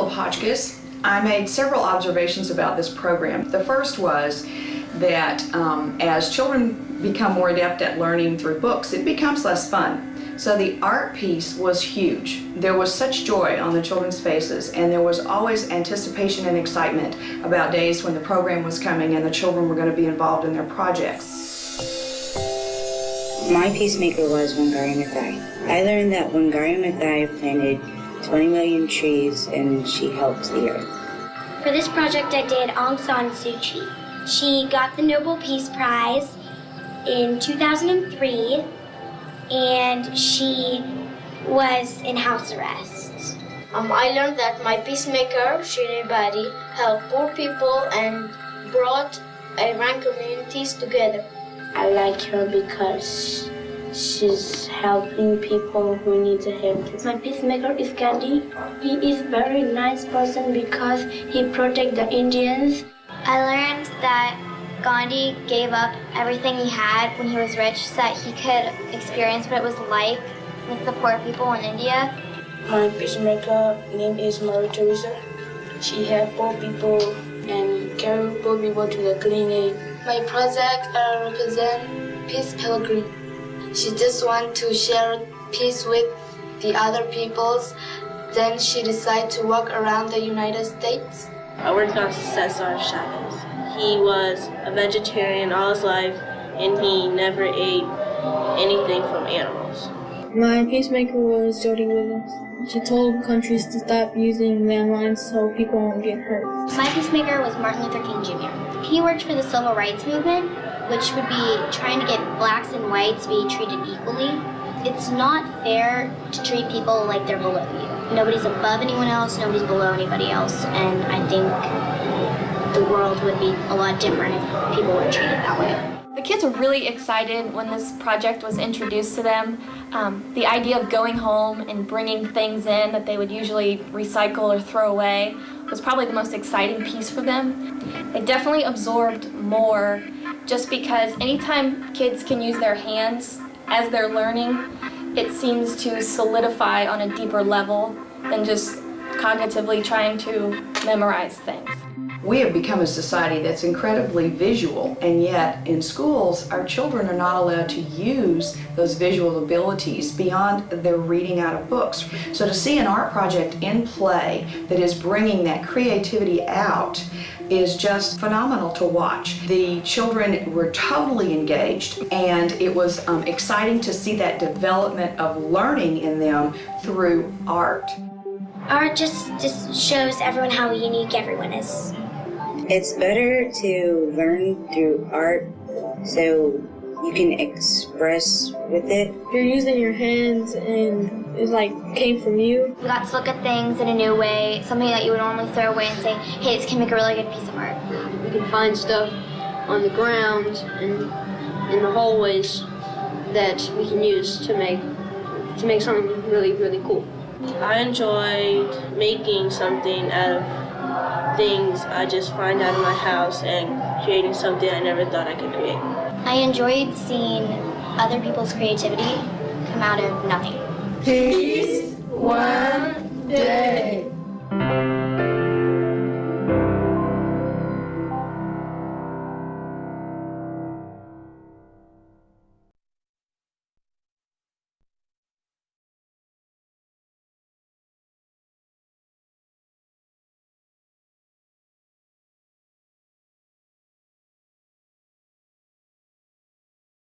of Hotchkiss, I made several observations about this program. The first was that as children become more adept at learning through books, it becomes less fun. So the art piece was huge. There was such joy on the children's faces, and there was always anticipation and excitement about days when the program was coming and the children were going to be involved in their projects. My peacemaker was Wangari Maathai. I learned that Wangari Maathai planted 20 million trees and she helped the earth. For this project I did Aung San Suu Kyi. She got the Nobel Peace Prize in 2003 and she was in house arrest. I learned that my peacemaker, Shirin Badi, helped poor people and brought Iran communities together. I like her because she's helping people who need help. My peacemaker is Gandhi. He is a very nice person because he protects the Indians. I learned that Gandhi gave up everything he had when he was rich so that he could experience what it was like with the poor people in India. My peacemaker name is Teresa. She helped poor people and carried poor people to the clinic. My project represents Peace Pilgrim. She just wants to share peace with the other peoples. Then she decided to walk around the United States. I worked on Cesar Chavez. He was a vegetarian all his life, and he never ate anything from animals. My peacemaker was Jody Williams. She told countries to stop using landmines so people won't get hurt. My peacemaker was Martin Luther King Jr. He worked for the civil rights movement, which would be trying to get blacks and whites to be treated equally. It's not fair to treat people like they're below you. Nobody's above anyone else, nobody's below anybody else, and I think the world would be a lot different if people were treated that way. The kids were really excited when this project was introduced to them. The idea of going home and bringing things in that they would usually recycle or throw away was probably the most exciting piece for them. They definitely absorbed more just because anytime kids can use their hands as they're learning, it seems to solidify on a deeper level than just cognitively trying to memorize things. We have become a society that's incredibly visual, and yet in schools our children are not allowed to use those visual abilities beyond their reading out of books. So to see an art project in play that is bringing that creativity out is just phenomenal to watch. The children were totally engaged, and it was exciting to see that development of learning in them through art. Art just shows everyone how unique everyone is. It's better to learn through art so you can express with it. You're using your hands and it came from you. We got to look at things in a new way, something that you would normally throw away and say, hey, this can make a really good piece of art. We can find stuff on the ground and in the hallways that we can use to make something really, really cool. I enjoyed making something out of things I just find out of my house and creating something I never thought I could create. I enjoyed seeing other people's creativity come out of nothing. Peace.